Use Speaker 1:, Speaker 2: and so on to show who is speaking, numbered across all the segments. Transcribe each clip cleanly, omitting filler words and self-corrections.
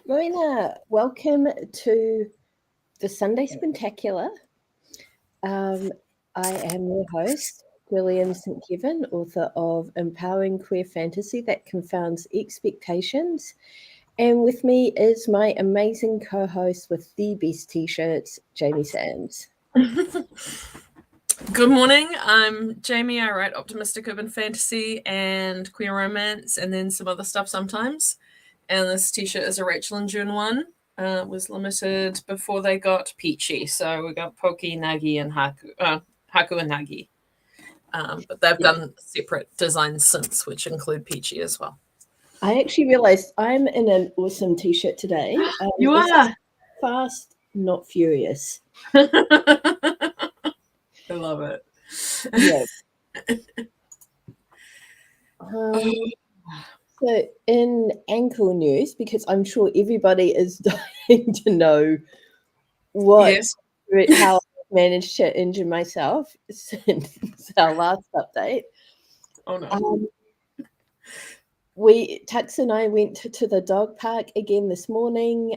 Speaker 1: Marina, welcome to the Sunday Sprintacular. I am your host, Gillian St, author of Empowering Queer Fantasy That Confounds Expectations. And with me is my amazing co-host with the best t-shirts, Jamie Sands.
Speaker 2: Good morning. I'm Jamie. I write optimistic urban fantasy and queer romance and then some other stuff sometimes. And this t-shirt is a Rachel and June one. It was limited before they got peachy. So we got Poki, Nagi, and Haku and Nagi. But they've done separate designs since, which include peachy as well.
Speaker 1: I actually realized I'm in an awesome t-shirt today.
Speaker 2: You are?
Speaker 1: Fast, not furious.
Speaker 2: I love it.
Speaker 1: Yeah. So in ankle news, because I'm sure everybody is dying to know how I managed to injure myself since our last update.
Speaker 2: Oh no.
Speaker 1: Tux and I went to the dog park again this morning.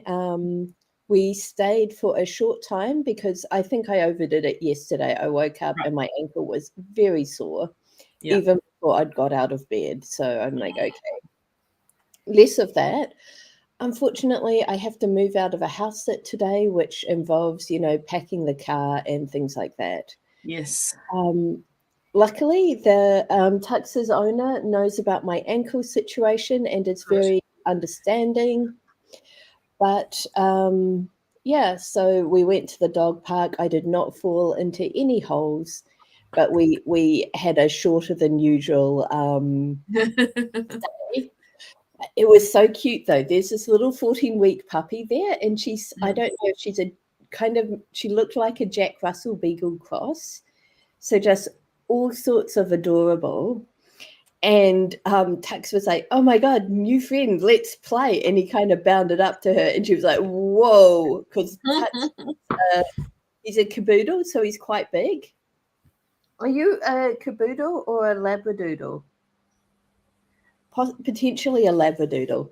Speaker 1: We stayed for a short time because I think I overdid it yesterday. I woke up and my ankle was very sore, even before I'd got out of bed. So I'm like, okay, less of that. Unfortunately, I have to move out of a house sit today, which involves, packing the car and things like that.
Speaker 2: Yes.
Speaker 1: Luckily, the Tux's owner knows about my ankle situation and is very understanding. But so we went to the dog park. I did not fall into any holes, but we had a shorter than usual day. It was so cute, though. There's this little 14-week puppy there, and I don't know if she's she looked like a Jack Russell Beagle cross. So just all sorts of adorable. And Tux was like, oh, my God, new friend, let's play. And he kind of bounded up to her, and she was like, whoa, because Tux, he's a caboodle, so he's quite big. Are you a caboodle or a labradoodle? Potentially a labradoodle.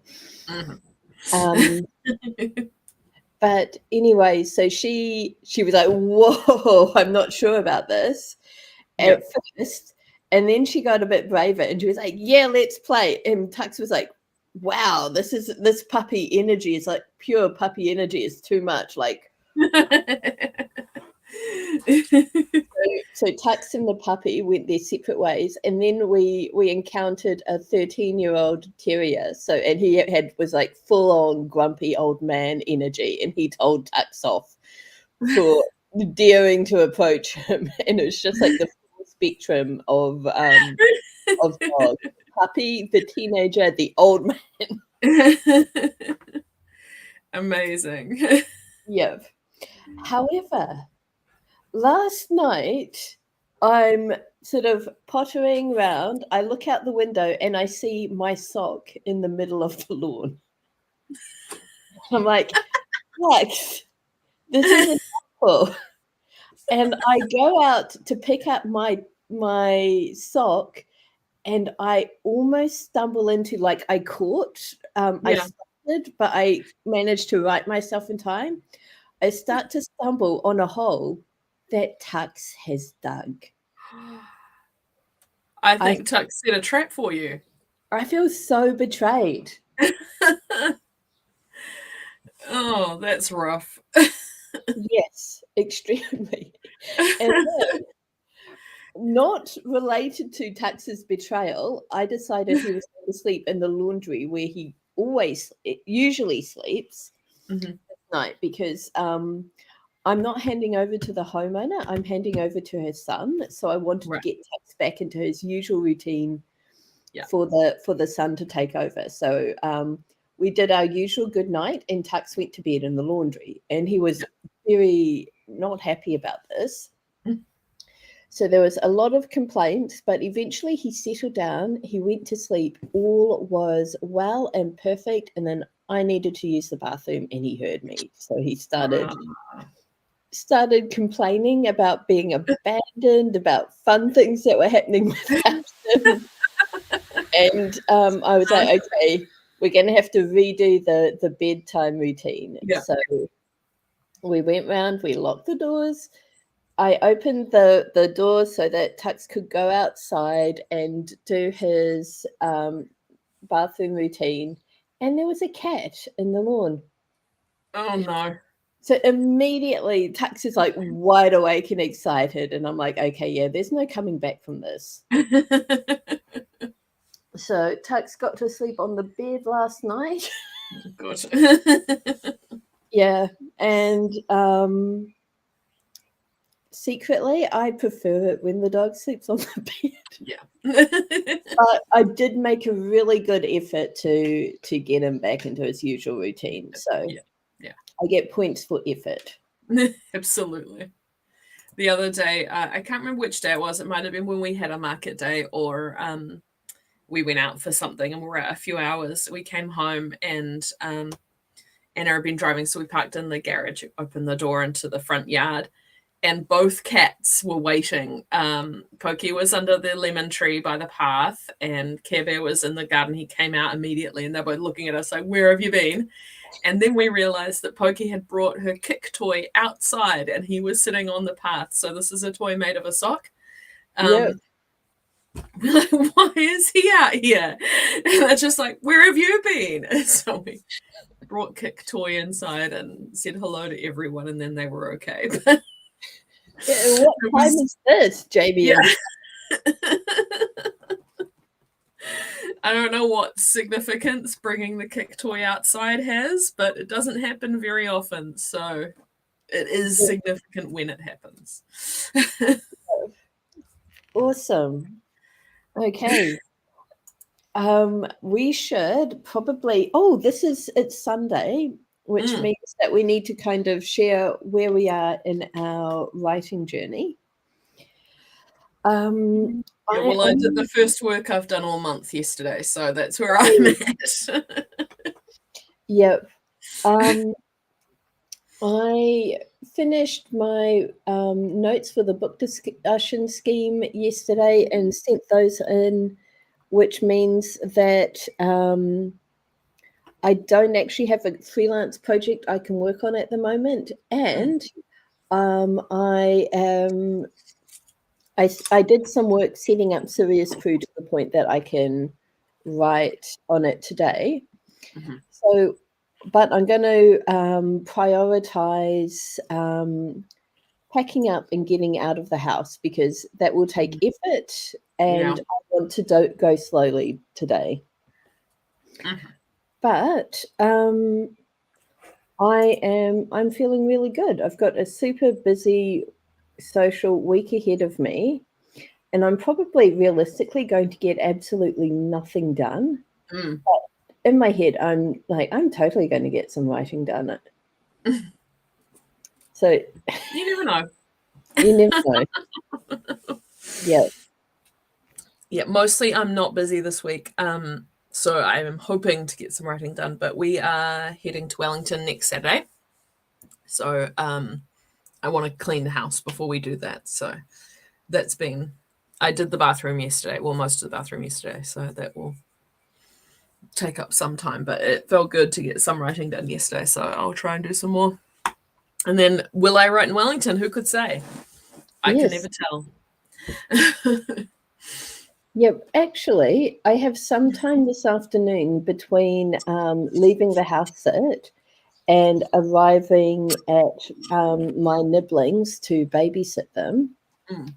Speaker 1: But anyway, so she was like, whoa, I'm not sure about this at first. And then she got a bit braver and she was like, yeah, let's play. And Tux was like, wow, this puppy energy is like pure puppy energy is too much. Like, so Tux and the puppy went their separate ways, and then we encountered a 13-year-old terrier. So, and he was like full on grumpy old man energy, and he told Tux off for daring to approach him, and it was just like the full spectrum of dog. Puppy, the teenager, the old man.
Speaker 2: Amazing.
Speaker 1: Yeah. However, last night, I'm sort of pottering around. I look out the window and I see my sock in the middle of the lawn. I'm like, Lex, this isn't helpful. And I go out to pick up my sock, and I almost stumble into, like, I caught. I started, but I managed to right myself in time. I start to stumble on a hole that Tux has dug.
Speaker 2: I think Tux set a trap for you.
Speaker 1: I feel so betrayed.
Speaker 2: Oh, that's rough.
Speaker 1: Yes, extremely. And then, not related to Tux's betrayal, I decided he was going to sleep in the laundry where he usually sleeps this night, because I'm not handing over to the homeowner. I'm handing over to her son. So I wanted to get Tux back into his usual routine for the son to take over. So we did our usual good night, and Tux went to bed in the laundry, and he was very not happy about this. So there was a lot of complaints, but eventually he settled down. He went to sleep. All was well and perfect. And then I needed to use the bathroom, and he heard me. So he started complaining about being abandoned, about fun things that were happening without him. And I was like, okay, we're going to have to redo the bedtime routine.
Speaker 2: Yeah.
Speaker 1: So we went round, we locked the doors. I opened the door so that Tux could go outside and do his bathroom routine, and there was a cat in the lawn.
Speaker 2: Oh no.
Speaker 1: So immediately Tux is like wide awake and excited, and I'm like, okay, yeah, there's no coming back from this. So Tux got to sleep on the bed last night.
Speaker 2: Good.
Speaker 1: Yeah, and secretly I prefer it when the dog sleeps on the bed.
Speaker 2: Yeah.
Speaker 1: But I did make a really good effort to get him back into his usual routine. So
Speaker 2: yeah.
Speaker 1: I get points for effort.
Speaker 2: Absolutely. The other day, I can't remember which day it was. It might have been when we had a market day, or we went out for something and we were out a few hours. We came home and Anna had been driving, so we parked in the garage, opened the door into the front yard, and both cats were waiting. Pokey was under the lemon tree by the path, and Care Bear was in the garden. He came out immediately, and they were looking at us like, "Where have you been?" And then we realized that Pokey had brought her kick toy outside, and he was sitting on the path. So this is a toy made of a sock.
Speaker 1: Yep.
Speaker 2: We're like, why is he out here? And they're just like, where have you been? And so we brought Kick Toy inside and said hello to everyone, and then they were okay.
Speaker 1: Yeah, what time is this, Jamie?
Speaker 2: Yeah. I don't know what significance bringing the Kick Toy outside has, but it doesn't happen very often. So it is significant when it happens.
Speaker 1: Awesome. Okay. We should probably, it's Sunday, which means that we need to kind of share where we are in our writing journey.
Speaker 2: I did the first work I've done all month yesterday, so that's where I'm at.
Speaker 1: Yep. I finished my notes for the book discussion scheme yesterday and sent those in, which means that I don't actually have a freelance project I can work on at the moment. And I did some work setting up Serious Crew to the point that I can write on it today. Mm-hmm. So, but I'm going to prioritize packing up and getting out of the house because that will take effort, and I want to go slowly today. Mm-hmm. But I'm feeling really good. I've got a super busy social week ahead of me, and I'm probably realistically going to get absolutely nothing done. But in my head, I'm like, I'm totally going to get some writing done. So
Speaker 2: you never know.
Speaker 1: You never know. Yeah.
Speaker 2: Yeah, mostly I'm not busy this week. So I'm hoping to get some writing done, but we are heading to Wellington next Saturday. So I want to clean the house before we do that. So I did the bathroom yesterday. Well, most of the bathroom yesterday. So that will take up some time, but it felt good to get some writing done yesterday. So I'll try and do some more. And then will I write in Wellington? Who could say? I can never tell.
Speaker 1: Yep. Actually, I have some time this afternoon between leaving the house sit and arriving at my nibblings to babysit them.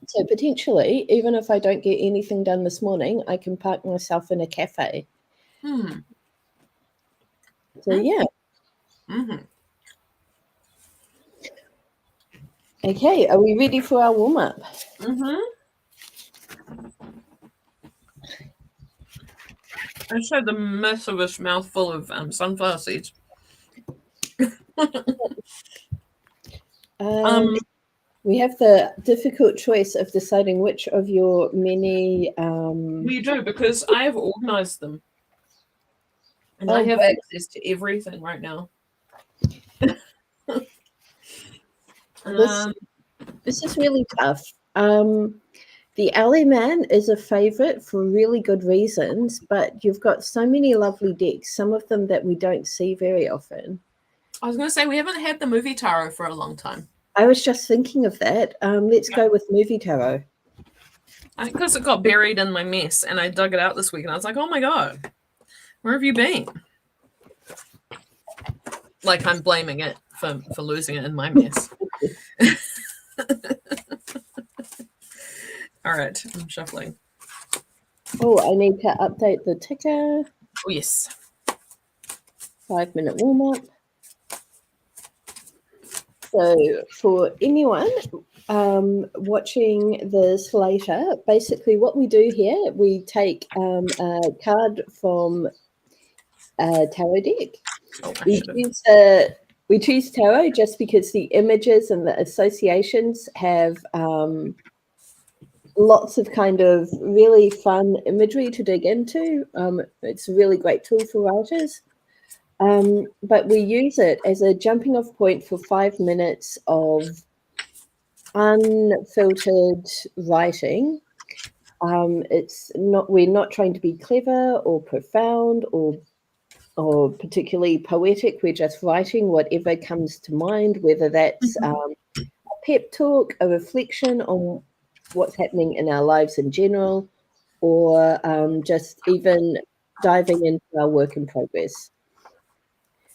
Speaker 1: So potentially, even if I don't get anything done this morning, I can park myself in a cafe. So yeah. Okay, are we ready for our warm-up?
Speaker 2: I just had the massivest mouthful of sunflower seeds.
Speaker 1: We have the difficult choice of deciding which of your many...
Speaker 2: We do, because I have organized them. And I have access to everything right now.
Speaker 1: This is really tough. The Alley Man is a favourite for really good reasons, but you've got so many lovely decks, some of them that we don't see very often.
Speaker 2: I was going to say, we haven't had the movie tarot for a long time.
Speaker 1: I was just thinking of that. Let's go with movie tarot.
Speaker 2: I think because it got buried in my mess, and I dug it out this week, and I was like, oh my God, where have you been? Like, I'm blaming it for losing it in my mess. All right, I'm shuffling.
Speaker 1: Oh, I need to update the ticker.
Speaker 2: Oh, yes.
Speaker 1: 5-minute warm-up. So for anyone watching this later, basically what we do here, we take a card from a tarot deck.
Speaker 2: Oh,
Speaker 1: We choose tarot just because the images and the associations have lots of kind of really fun imagery to dig into. It's a really great tool for writers. But we use it as a jumping off point for 5 minutes of unfiltered writing. We're not trying to be clever or profound or particularly poetic. We're just writing whatever comes to mind, whether that's a pep talk, a reflection on what's happening in our lives in general, or just even diving into our work in progress.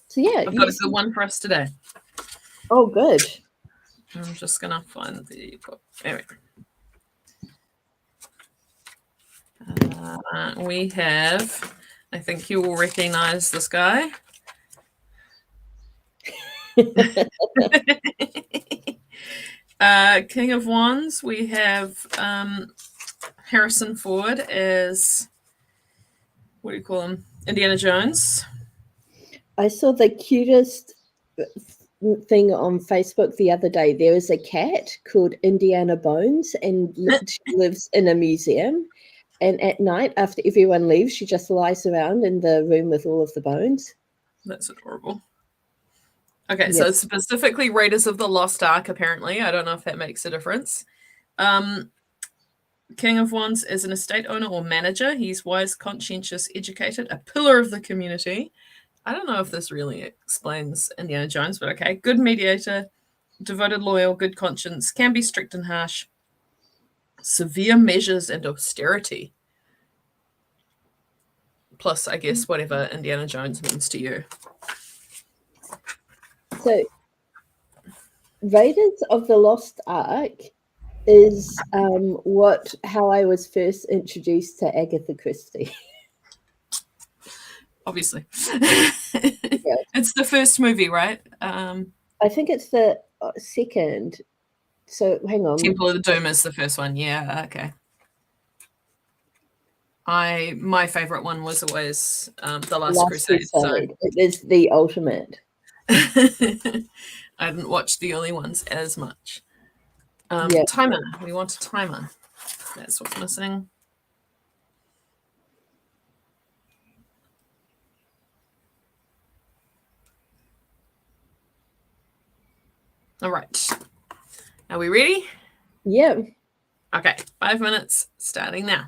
Speaker 1: So yeah,
Speaker 2: I've got a good one for us today.
Speaker 1: Oh, good.
Speaker 2: I'm just gonna find the book. Anyway, we have. I think you will recognize this guy. King of Wands. We have Harrison Ford as, what do you call him? Indiana Jones.
Speaker 1: I saw the cutest thing on Facebook the other day. There is a cat called Indiana Bones, and she lives in a museum. And at night, after everyone leaves, she just lies around in the room with all of the bones.
Speaker 2: That's adorable. Okay, so it's specifically Raiders of the Lost Ark, apparently. I don't know if that makes a difference. King of Wands is an estate owner or manager. He's wise, conscientious, educated, a pillar of the community. I don't know if this really explains Indiana Jones, but okay. Good mediator, devoted, loyal, good conscience, can be strict and harsh, severe measures and austerity. Plus, I guess, whatever Indiana Jones means to you.
Speaker 1: So, Raiders of the Lost Ark is how I was first introduced to Agatha Christie.
Speaker 2: Obviously. It's the first movie, right?
Speaker 1: I think it's the second. So hang on.
Speaker 2: Temple of the Doom is the first one. Yeah, okay. My favorite one was always The Last Crusade. So.
Speaker 1: It is the ultimate.
Speaker 2: I didn't watch the early ones as much. Timer. We want a timer. That's what's missing. All right. Are we ready?
Speaker 1: Yeah.
Speaker 2: Okay. 5 minutes starting now.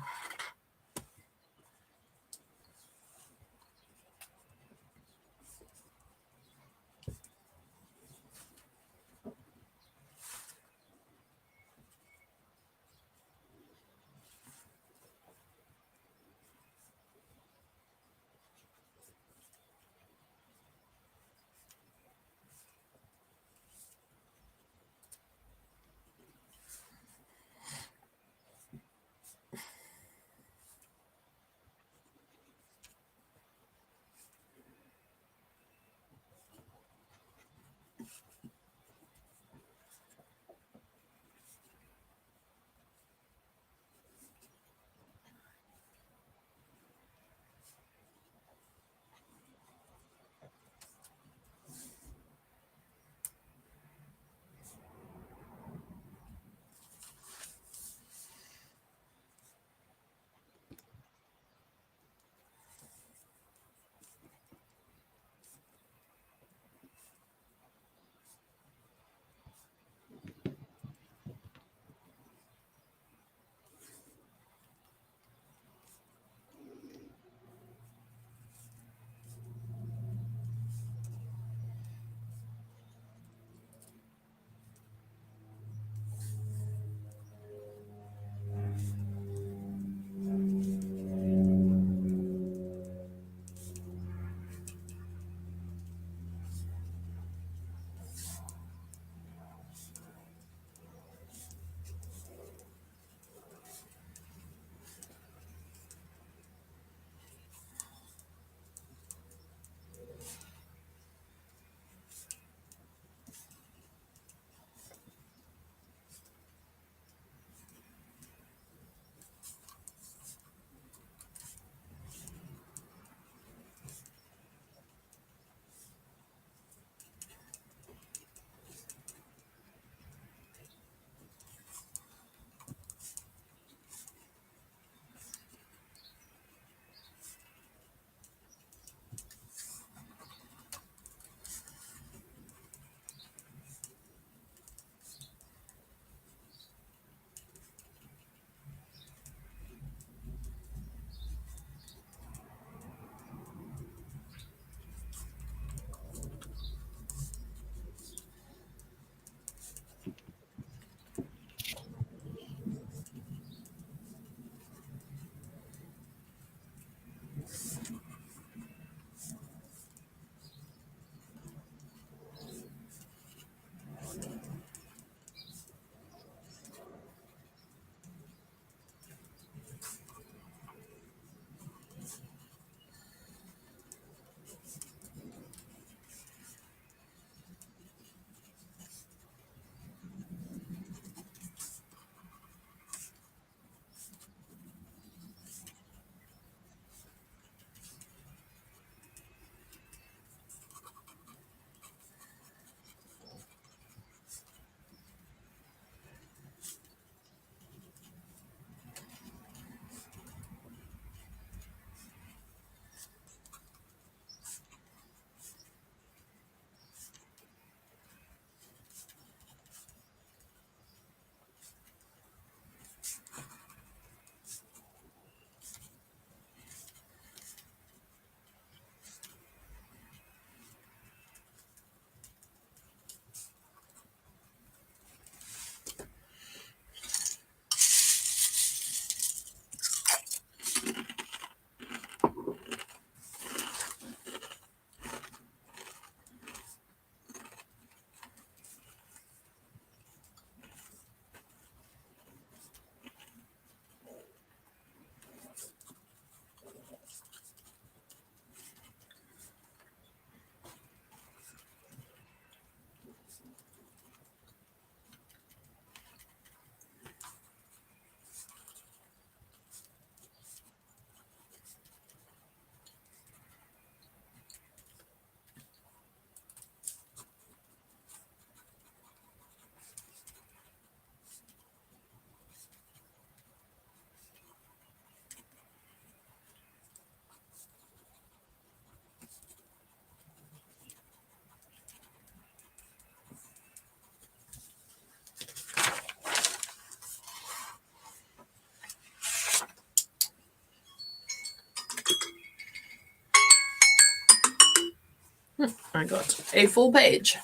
Speaker 2: I got a full page.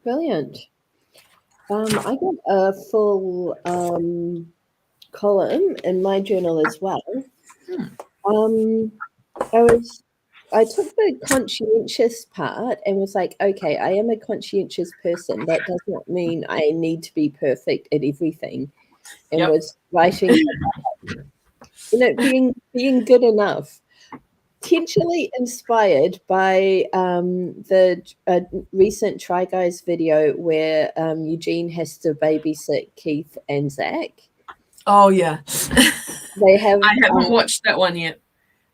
Speaker 1: Brilliant. I got a full column in my journal as well. I took the conscientious part and was like, okay, I am a conscientious person. That does not mean I need to be perfect at everything. And was writing about, being good enough. Potentially inspired by the recent Try Guys video where Eugene has to babysit Keith and Zach.
Speaker 2: Oh, yeah.
Speaker 1: They have.
Speaker 2: I haven't watched that one yet.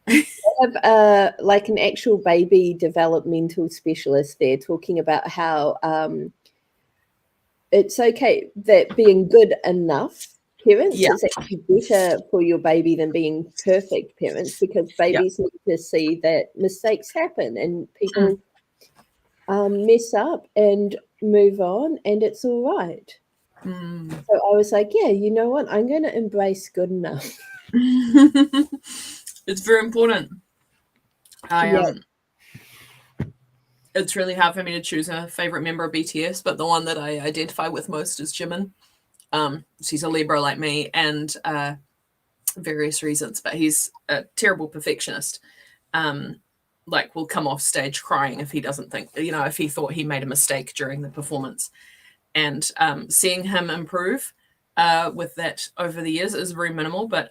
Speaker 1: They have like an actual baby developmental specialist there talking about how it's okay that being good enough parents is actually better for your baby than being perfect parents, because babies need to see that mistakes happen and people mess up and move on, and it's all right. So I was like, yeah, you know what? I'm going to embrace good enough.
Speaker 2: It's very important. It's really hard for me to choose a favorite member of BTS, but the one that I identify with most is Jimin. He's a Libra like me, and various reasons, but he's a terrible perfectionist. Like, will come off stage crying if he doesn't think, if he thought he made a mistake during the performance. And seeing him improve with that over the years is very minimal. But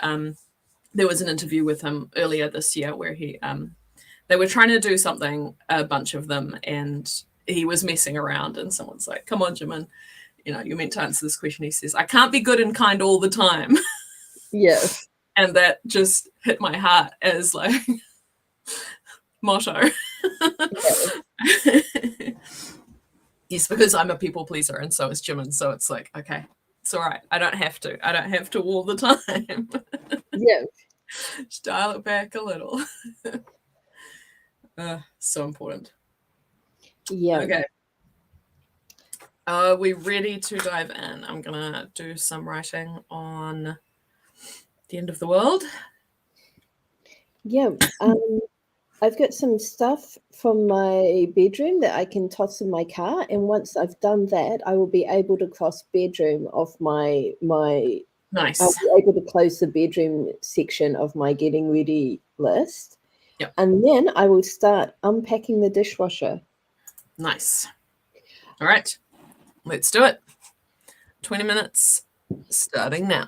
Speaker 2: there was an interview with him earlier this year where they were trying to do something, a bunch of them, and he was messing around, and someone's like, come on, Jimin, you're meant to answer this question. He says, I can't be good and kind all the time.
Speaker 1: Yes.
Speaker 2: And that just hit my heart as like motto. Yes, because I'm a people pleaser, and so is Jimin. So it's like, okay, it's all right. I don't have to all the time. Just dial it back a little. So important. Okay. Are we ready to dive in? I'm gonna do some writing on the end of the world.
Speaker 1: I've got some stuff from my bedroom that I can toss in my car, and once I've done that, I will be able to cross bedroom off my
Speaker 2: Nice.
Speaker 1: I'll be able to close the bedroom section of my getting ready list. And then I will start unpacking the dishwasher.
Speaker 2: Nice. All right, let's do it. 20 minutes starting now.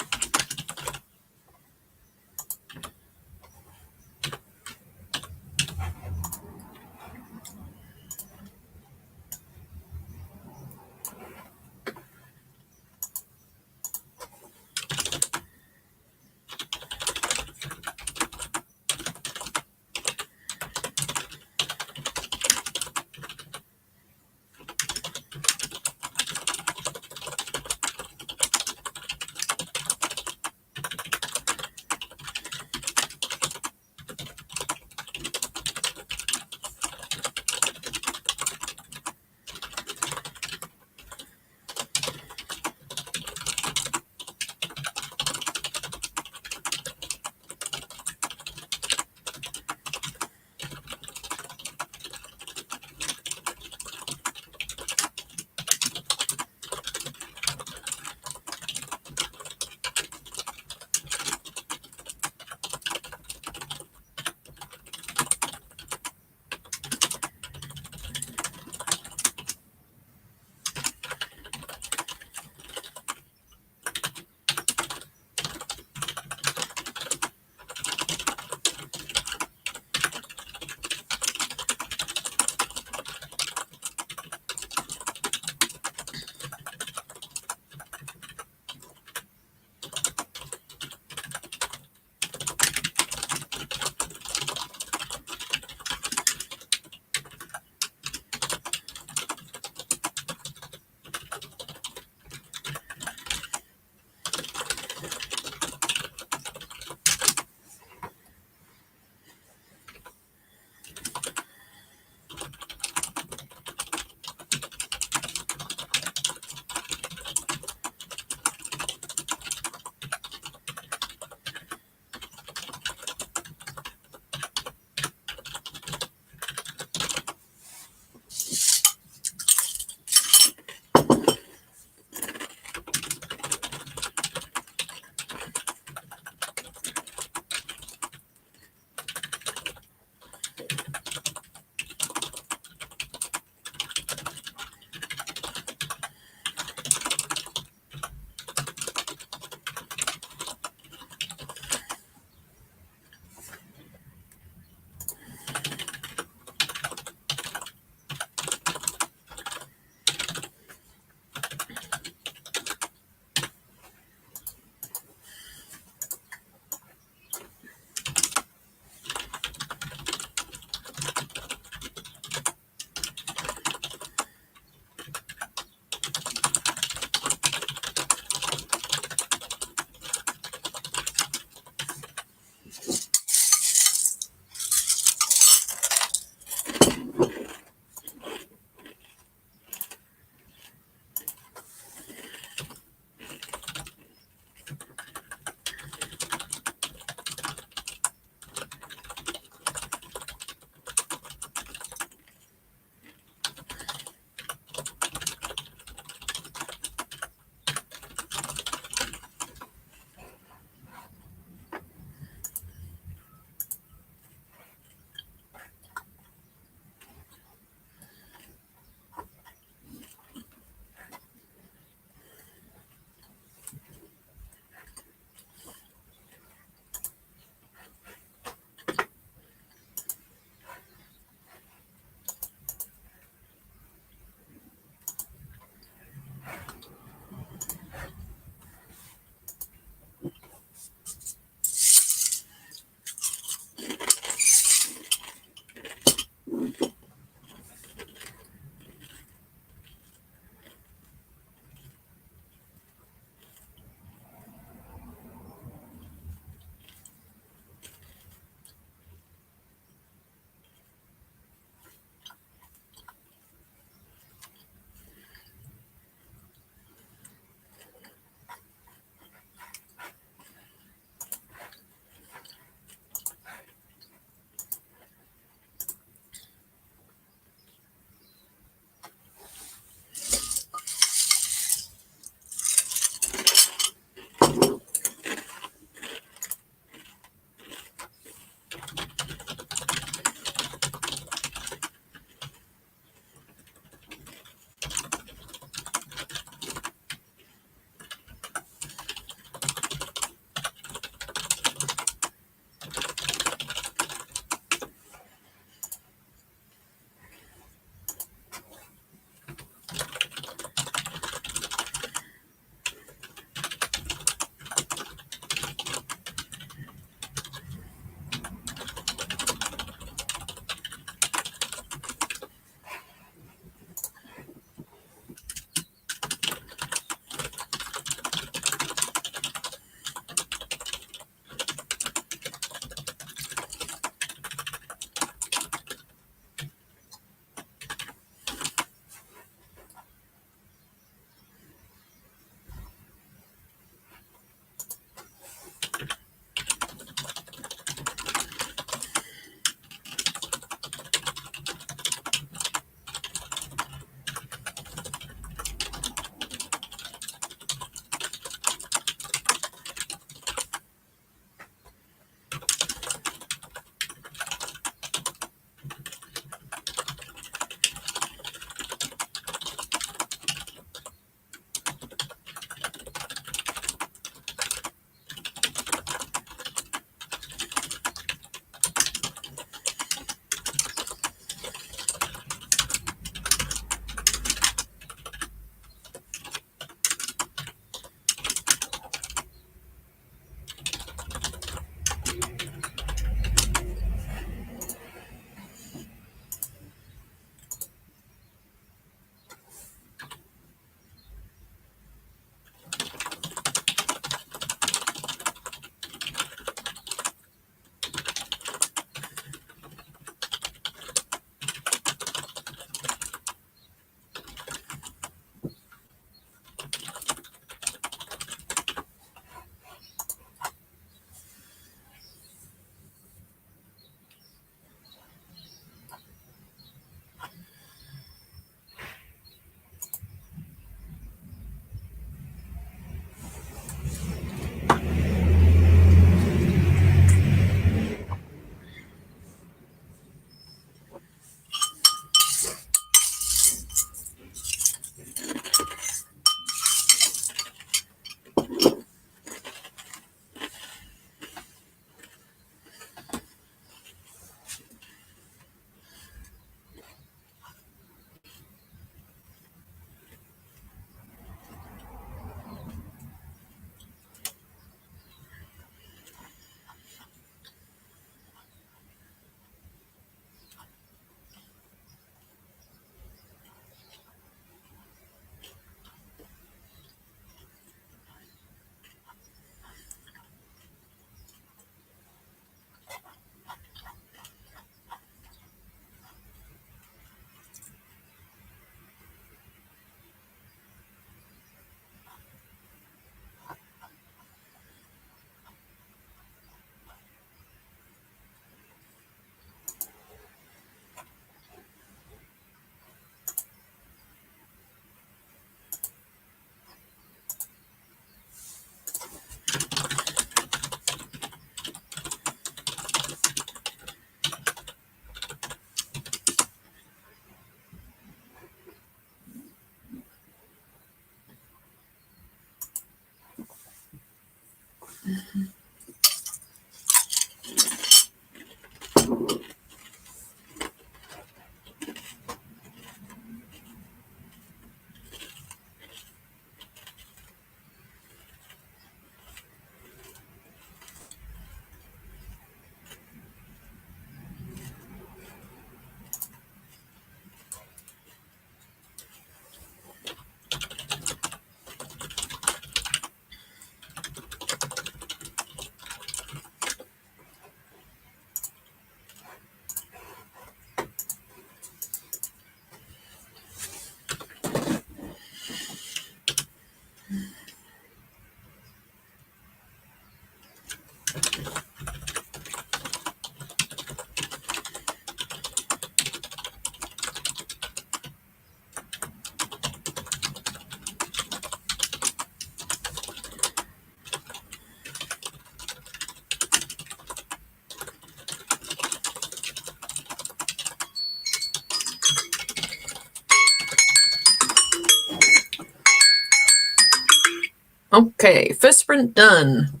Speaker 2: Okay, first sprint done.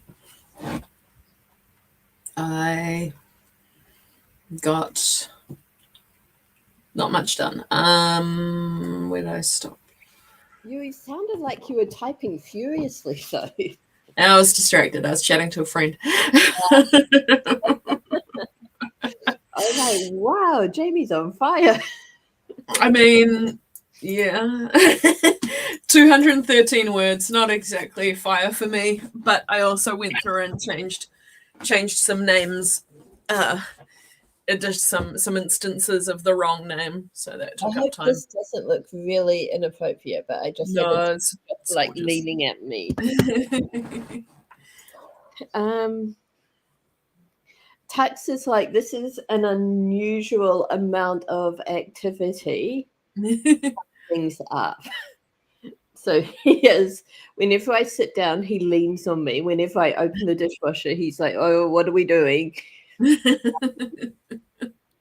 Speaker 2: I got not much done. Where did I stop?
Speaker 1: You sounded like you were typing furiously, though.
Speaker 2: I was distracted. I was chatting to a friend.
Speaker 1: I was like, wow, Jamie's on fire.
Speaker 2: I mean, yeah. 213 words, not exactly fire for me, but I also went through and changed some names. Just some instances of the wrong name, so that
Speaker 1: I
Speaker 2: took up
Speaker 1: hope
Speaker 2: time.
Speaker 1: this doesn't look really inappropriate, but I just had
Speaker 2: No,
Speaker 1: it
Speaker 2: it's
Speaker 1: like
Speaker 2: gorgeous.
Speaker 1: leaning at me. Tax is like, this is an unusual amount of activity. Things up. So he is, whenever I sit down, he leans on me. Whenever I open the dishwasher, he's like, oh, what are we doing?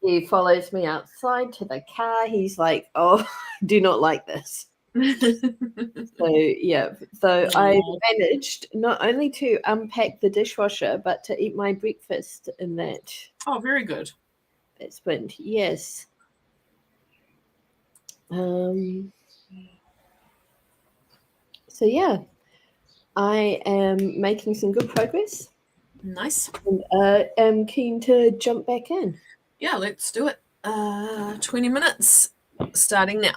Speaker 1: He follows me outside to the car. He's like, oh, do not like this. So, yeah. So I managed not only to unpack the dishwasher, but to eat my breakfast in that.
Speaker 2: Oh, very good.
Speaker 1: That sprint. Yes. So, yeah. I am making some good progress.
Speaker 2: Nice.
Speaker 1: And am keen to jump back in.
Speaker 2: Yeah, let's do it. 20 minutes starting now.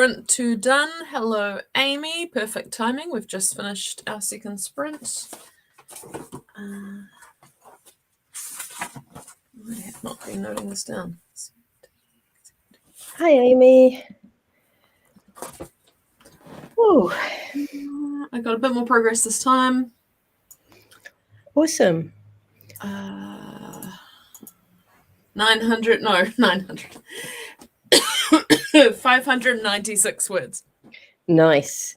Speaker 2: sprint 2 done. Hello, Amy. Perfect timing. We've just finished our second sprint. I have not been noting this down.
Speaker 1: Hi, Amy. Oh,
Speaker 2: I got a bit more progress this time.
Speaker 1: awesome.
Speaker 2: 900. 596 words.
Speaker 1: Nice.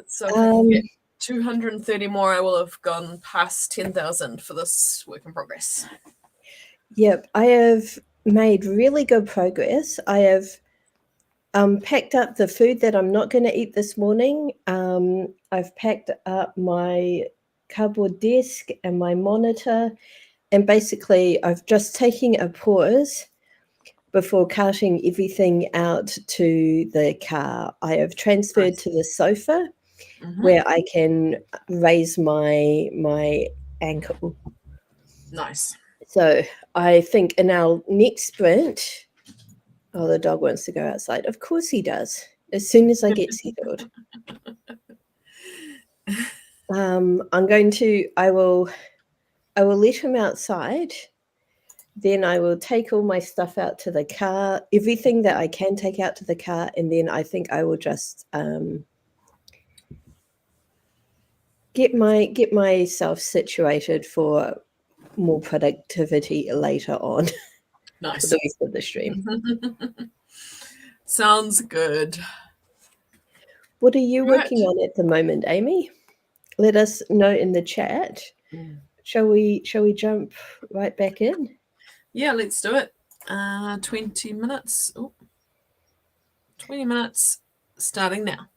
Speaker 2: So if I can get 230 more, I will have gone past 10,000 for this work in progress.
Speaker 1: Yep, I have made really good progress. I have packed up the food that I'm not going to eat this morning. I've packed up my cardboard desk and my monitor, and basically I've just taken a pause before carting everything out to the car. I have transferred to the sofa where I can raise my ankle.
Speaker 2: Nice.
Speaker 1: So I think in our next sprint, oh, the dog wants to go outside. Of course he does. As soon as I get settled. I will let him outside. Then I will take all my stuff out to the car, everything that I can take out to the car, and then I think I will just get myself situated for more productivity later on.
Speaker 2: Nice.
Speaker 1: For the rest of the stream.
Speaker 2: Sounds good.
Speaker 1: What are you working on at the moment, Amy? Let us know in the chat. Shall we jump right back in?
Speaker 2: Yeah, let's do it. 20 minutes. 20 minutes starting now.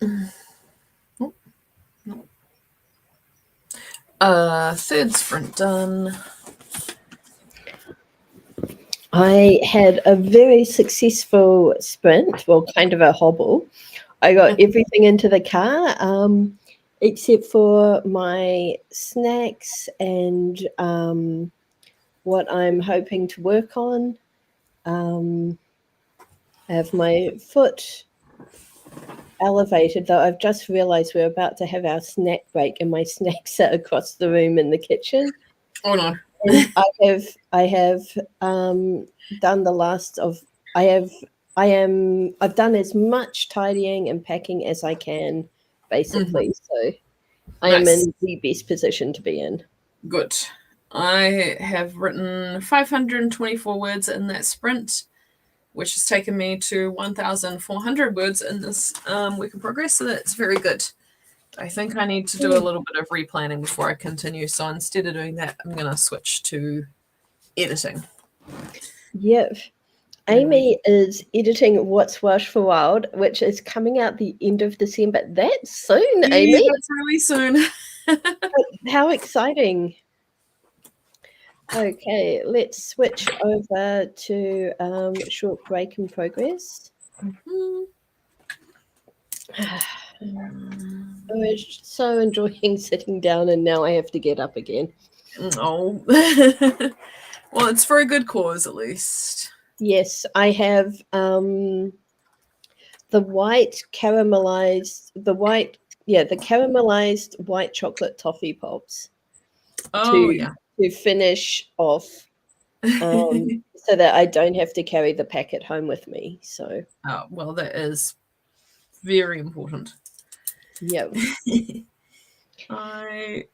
Speaker 2: Oh, no. Third sprint done.
Speaker 1: I had a very successful sprint, well, kind of a hobble. I got everything into the car, except for my snacks and what I'm hoping to work on. I have my foot elevated, though I've just realized we're about to have our snack break, and my snacks are across the room in the kitchen.
Speaker 2: Oh no.
Speaker 1: And I've done the last of I've done as much tidying and packing as I can, basically. So I am
Speaker 2: Nice.
Speaker 1: in the best position to be in.
Speaker 2: Good. I have written 524 words in that sprint, which has taken me to 1,400 words in this week in progress. So that's very good. I think I need to do a little bit of replanning before I continue. So instead of doing that, I'm going to switch to editing.
Speaker 1: Yep. Amy is editing What's Welsh for Wild, which is coming out the end of December. That's soon,
Speaker 2: Yeah,
Speaker 1: Amy.
Speaker 2: that's really soon.
Speaker 1: How exciting. Okay, let's switch over to short break in progress. I was so enjoying sitting down, and now I have to get up again.
Speaker 2: Oh. Well, it's for a good cause, at least.
Speaker 1: Yes, I have the caramelized white chocolate toffee pops
Speaker 2: Oh,
Speaker 1: to
Speaker 2: yeah.
Speaker 1: finish off, so that I don't have to carry the packet home with me. So,
Speaker 2: Oh, well, that is very important.
Speaker 1: yeah.
Speaker 2: I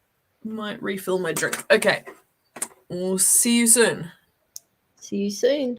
Speaker 2: might refill my drink. Okay. We'll see you soon.
Speaker 1: See you soon.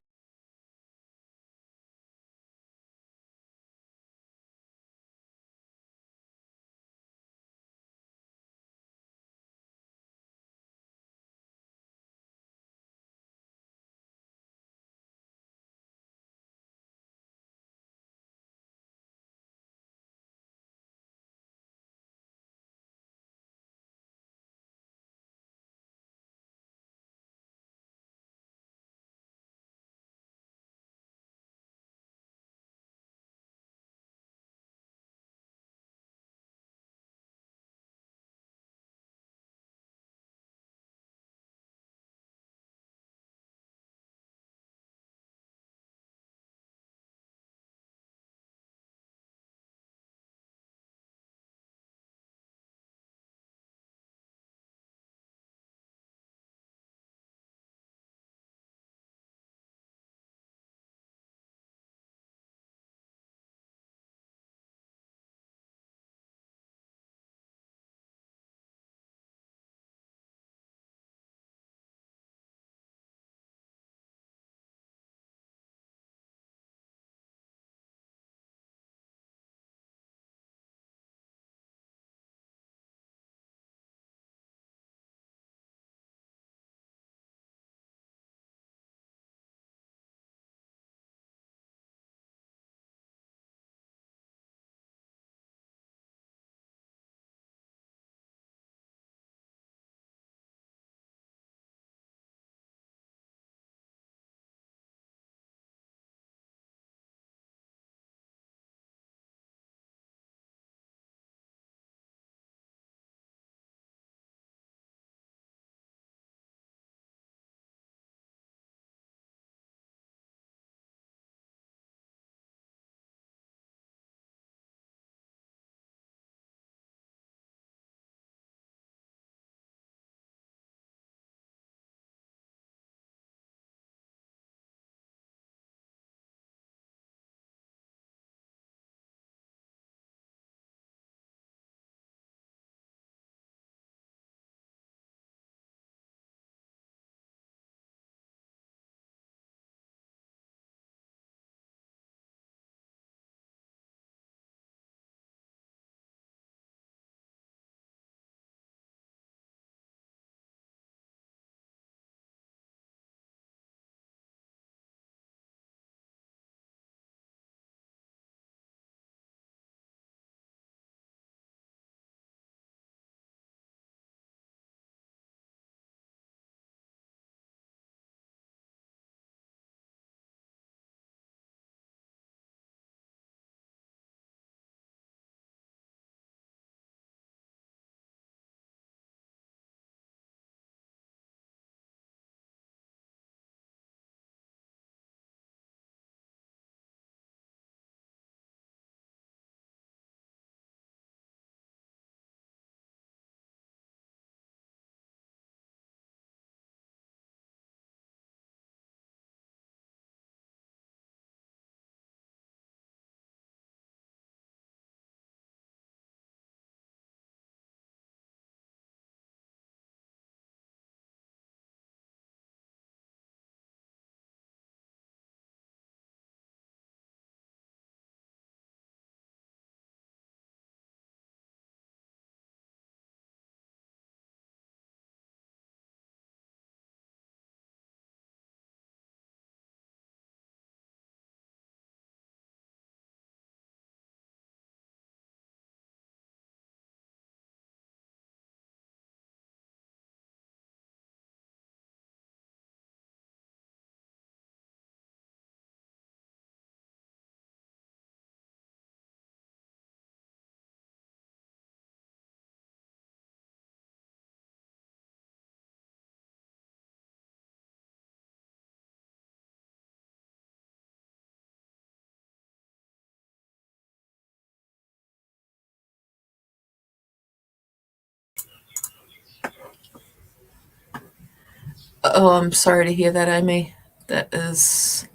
Speaker 2: Oh, I'm sorry to hear that, Amy. That is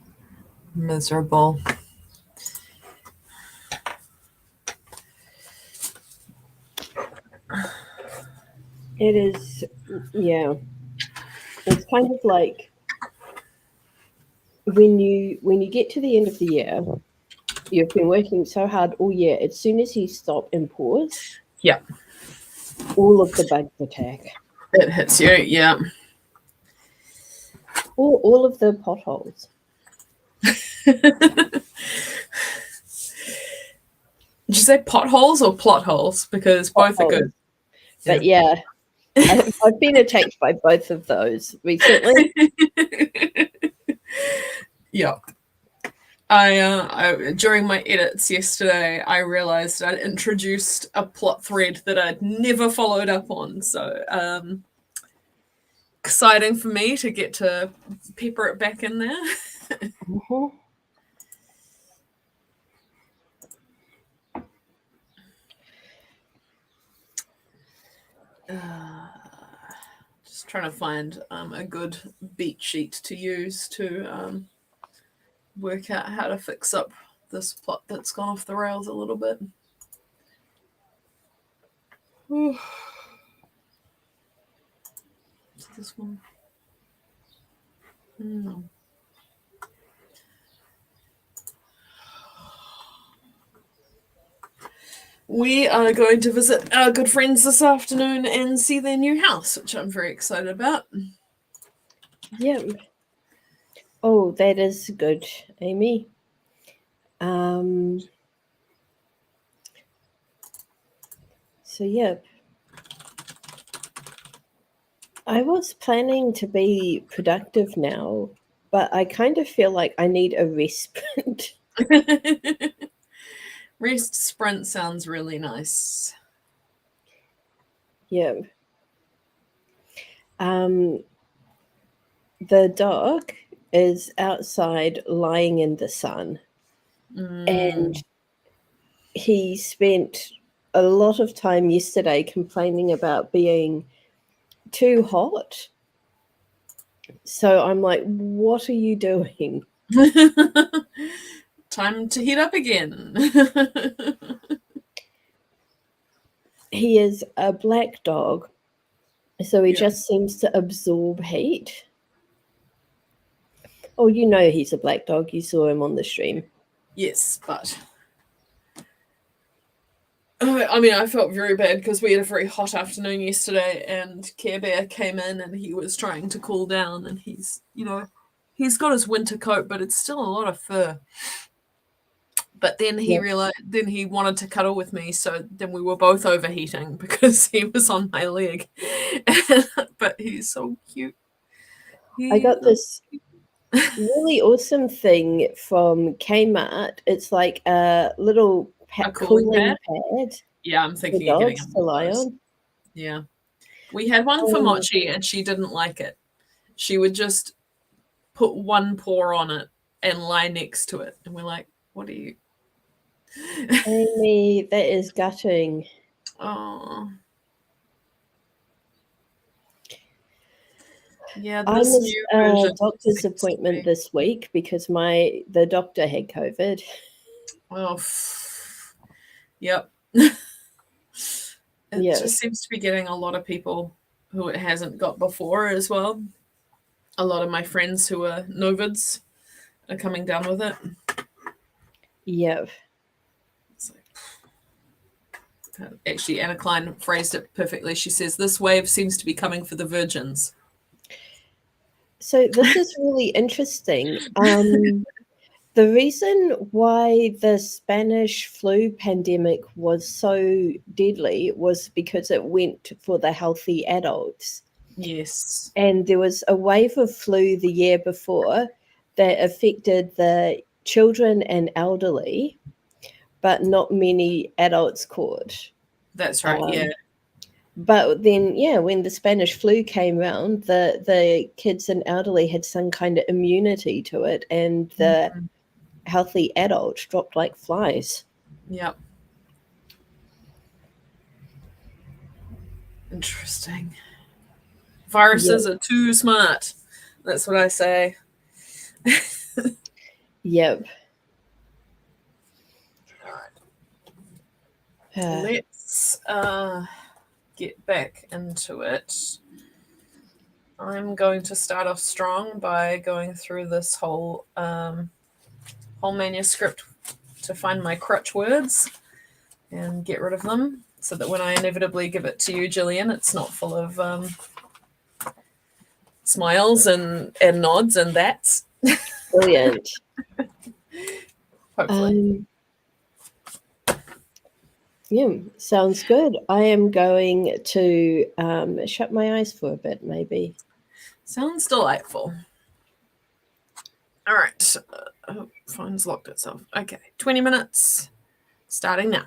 Speaker 2: miserable.
Speaker 1: It is, yeah. It's kind of like when you get to the end of the year, you've been working so hard all year. As soon as you stop and pause,
Speaker 2: Yeah,
Speaker 1: all of the bugs attack.
Speaker 2: it hits you. Yeah.
Speaker 1: All of the potholes.
Speaker 2: Did you say potholes or plot holes? Because both are good.
Speaker 1: But yeah, I've been attacked by both of those recently.
Speaker 2: Yeah. I during my edits yesterday, I realized I'd introduced a plot thread that I'd never followed up on. So exciting for me to get to pepper it back in there.
Speaker 1: Mm-hmm.
Speaker 2: Just trying to find a good beat sheet to use to work out how to fix up this plot that's gone off the rails a little bit. Is this one? No. We are going to visit our good friends this afternoon and see their new house, which I'm very excited about.
Speaker 1: Yeah. Oh, that is good, Amy. So yeah, I was planning to be productive now, but I kind of feel like I need a respite.
Speaker 2: Rest sprint sounds really nice.
Speaker 1: Yeah. The dog is outside lying in the sun, and he spent a lot of time yesterday complaining about being too hot. So I'm like, what are you doing?
Speaker 2: Time to heat up again.
Speaker 1: He is a black dog, so he just seems to absorb heat. Oh, you know he's a black dog. You saw him on the stream.
Speaker 2: Yes, but I mean, I felt very bad because we had a very hot afternoon yesterday, and Care Bear came in and he was trying to cool down, and he's got his winter coat, but it's still a lot of fur. But then he realized, then he wanted to cuddle with me, so then we were both overheating because he was on my leg. But he's so cute.
Speaker 1: I got this really awesome thing from Kmart. It's like a little cooling pad.
Speaker 2: Yeah, I'm thinking of getting
Speaker 1: to lie on.
Speaker 2: Yeah. We had one for Mochi and she didn't like it. She would just put one paw on it and lie next to it. And we're like, what are you?
Speaker 1: Amy, that is gutting.
Speaker 2: Oh. Yeah,
Speaker 1: I missed a doctor's appointment this week because the doctor had COVID.
Speaker 2: Oh, yep. It just seems to be getting a lot of people who it hasn't got before as well. A lot of my friends who are novids are coming down with it.
Speaker 1: Yeah.
Speaker 2: Actually, Anna Klein phrased it perfectly. She says, this wave seems to be coming for the virgins.
Speaker 1: So this is really interesting. The reason why the Spanish flu pandemic was so deadly was because it went for the healthy adults.
Speaker 2: Yes.
Speaker 1: And there was a wave of flu the year before that affected the children and elderly, but not many adults caught.
Speaker 2: That's right, yeah.
Speaker 1: But then, when the Spanish flu came around, the kids and elderly had some kind of immunity to it, and the healthy adults dropped like flies.
Speaker 2: Yep. Interesting. Viruses are too smart. That's what I say.
Speaker 1: Yep.
Speaker 2: All right. Let's get back into it. I'm going to start off strong by going through this whole manuscript to find my crutch words and get rid of them, so that when I inevitably give it to you, Gillian, it's not full of smiles and nods and that's.
Speaker 1: Brilliant.
Speaker 2: Hopefully.
Speaker 1: Yeah, sounds good. I am going to shut my eyes for a bit, maybe.
Speaker 2: Sounds delightful. All right. Oh, phone's locked itself. Okay, 20 minutes, starting now.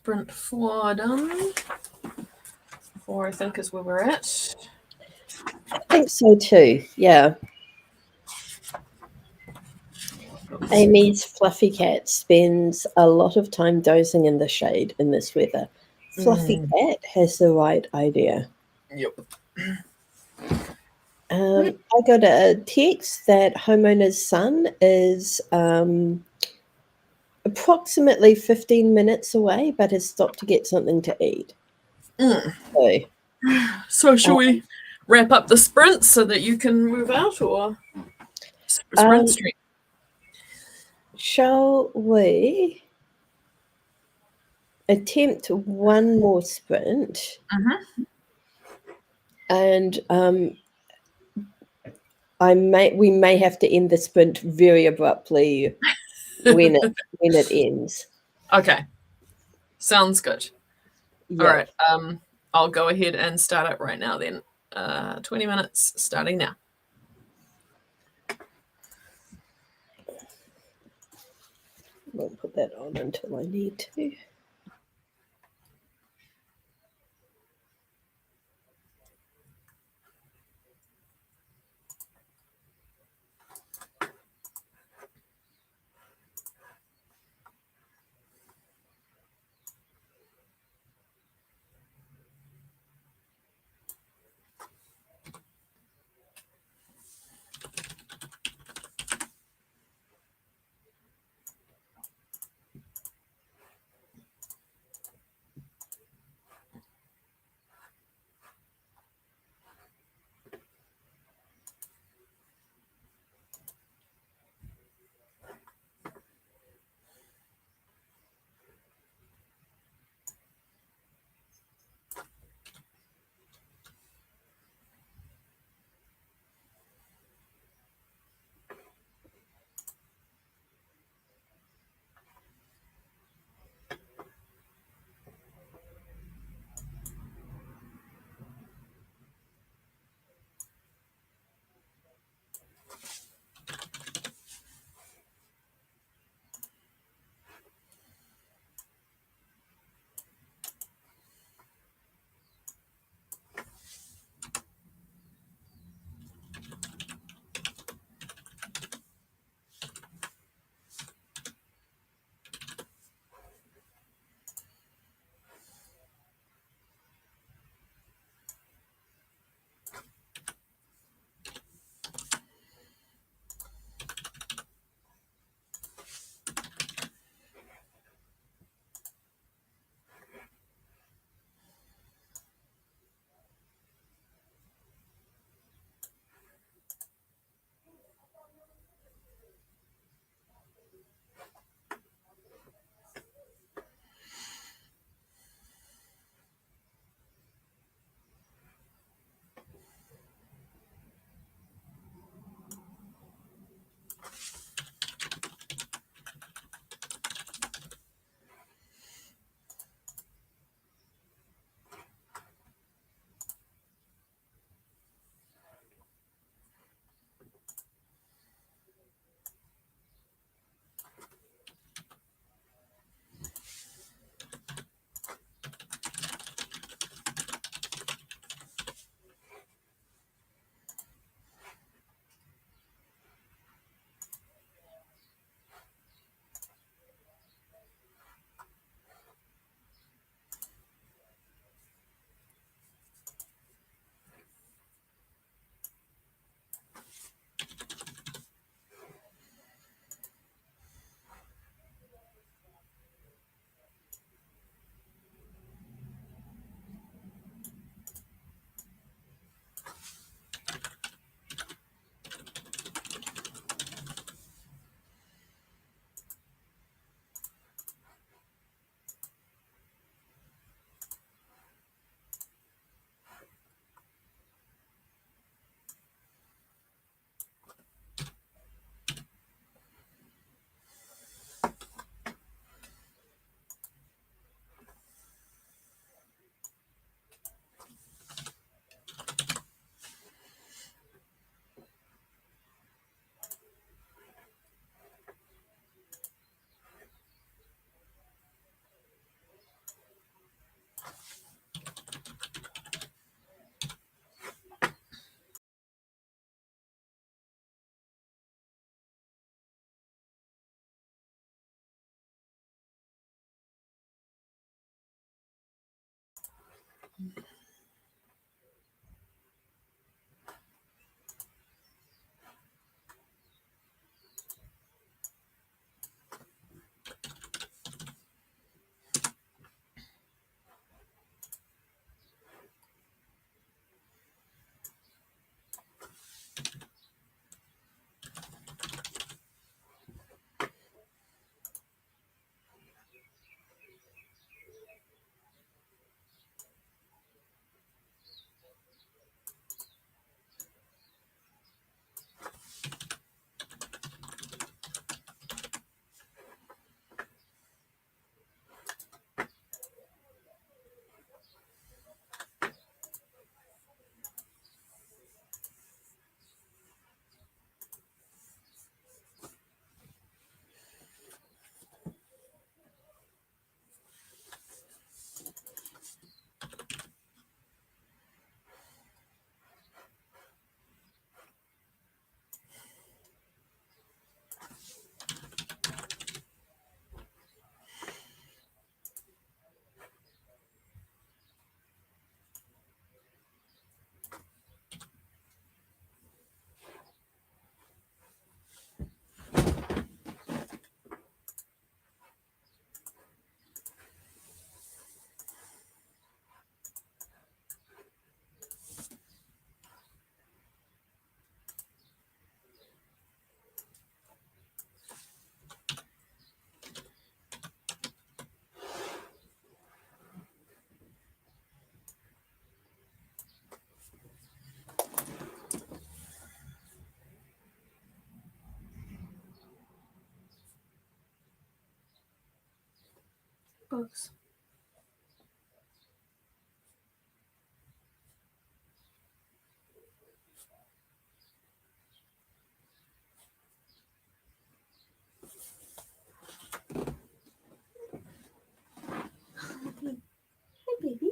Speaker 2: sprint 4 done. 4, I think, is where we're at.
Speaker 1: I think so too, yeah.
Speaker 2: Oops.
Speaker 1: Amy's fluffy cat spends a lot of time dozing in the shade in this weather. Fluffy cat has the right idea.
Speaker 2: Yep.
Speaker 1: I got a text that homeowner's son is approximately 15 minutes away, but has stopped to get something to eat.
Speaker 2: So shall we wrap up the sprint so that you can move out, or sprint stream?
Speaker 1: Shall we attempt one more sprint? And we may have to end the sprint very abruptly when it ends.
Speaker 2: Okay, sounds good.
Speaker 1: Yeah.
Speaker 2: All right, I'll go ahead and start it right now then. 20 minutes starting now.
Speaker 1: Won't put that on until I need to.
Speaker 2: Books.
Speaker 1: Hi, baby.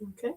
Speaker 1: Okay.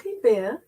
Speaker 2: Hey, bear.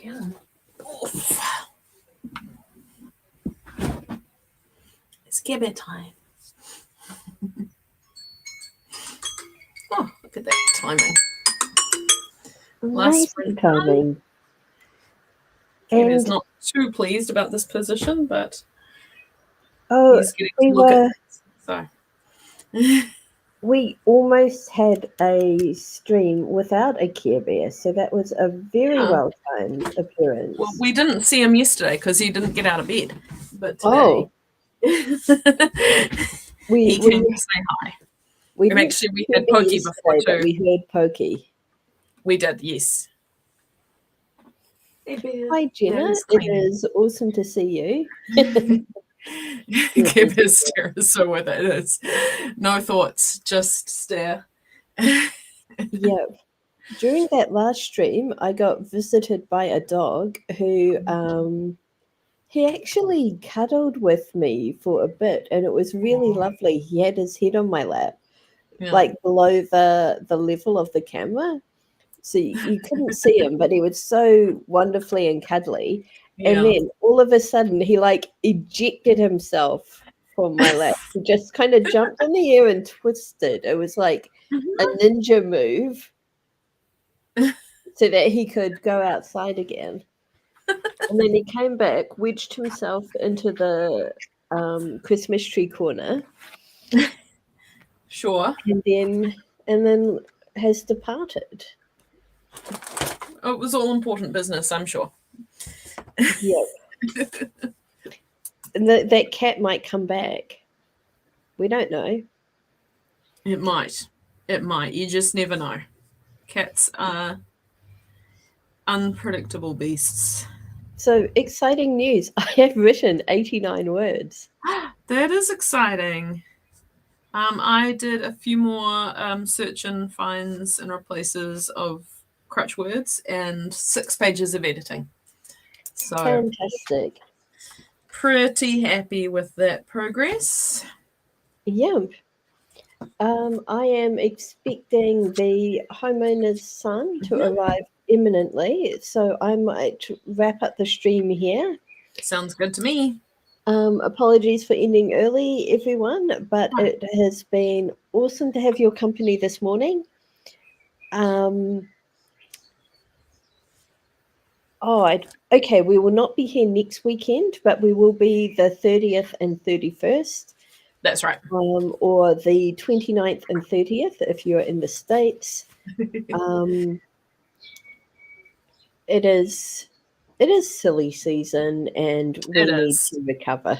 Speaker 2: Yeah. Oof. It's Care Bear time. Oh, look at that timing.
Speaker 1: Amazing timing.
Speaker 2: Care Bear's not too pleased about this position, but
Speaker 1: oh,
Speaker 2: he's getting to look at this, so.
Speaker 1: We almost had a stream without a Care Bear, so that was a very well-timed appearance.
Speaker 2: Well, we didn't see him yesterday because he didn't get out of bed, but today he came to say hi. And actually, we had Pokey before too.
Speaker 1: We heard Pokey.
Speaker 2: We did, yes.
Speaker 1: Hi, Jenna. It is awesome to see you.
Speaker 2: Care Bear's stare is so with it. It's no thoughts, just stare.
Speaker 1: Yeah. During that last stream, I got visited by a dog who he actually cuddled with me for a bit, and it was really lovely. He had his head on my lap, like below the level of the camera. So you couldn't see him, but he was so wonderfully and cuddly. Yeah. And then all of a sudden, he like ejected himself from my lap. He just kind of jumped in the air and twisted. It was like a ninja move so that he could go outside again. And then he came back, wedged himself into the Christmas tree corner.
Speaker 2: Sure.
Speaker 1: And then has departed.
Speaker 2: It was all important business, I'm sure.
Speaker 1: Yep. And that cat might come back. We don't know.
Speaker 2: It might. It might. You just never know. Cats are unpredictable beasts.
Speaker 1: So exciting news. I have written 89 words.
Speaker 2: That is exciting. I did a few more search and finds and replaces of crutch words and 6 pages of editing. So
Speaker 1: fantastic.
Speaker 2: Pretty happy with that progress.
Speaker 1: Yeah. I am expecting the homeowner's son to arrive imminently, so I might wrap up the stream here.
Speaker 2: Sounds good to me.
Speaker 1: Apologies for ending early, everyone, but it has been awesome to have your company this morning. Okay, we will not be here next weekend, but we will be the 30th and 31st.
Speaker 2: That's right.
Speaker 1: Or the 29th and 30th if you're in the States. It is silly season, and we need to recover.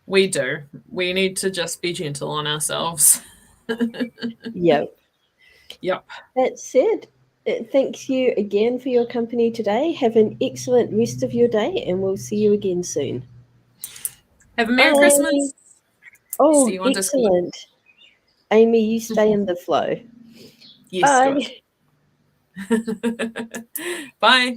Speaker 2: We do. We need to just be gentle on ourselves.
Speaker 1: Yep.
Speaker 2: Yep.
Speaker 1: That said, thanks you again for your company today. Have an excellent rest of your day, and we'll see you again soon.
Speaker 2: Have a Merry Christmas.
Speaker 1: Oh, excellent. Amy, you stay in the flow.
Speaker 2: Yes.
Speaker 1: Bye.
Speaker 2: Bye.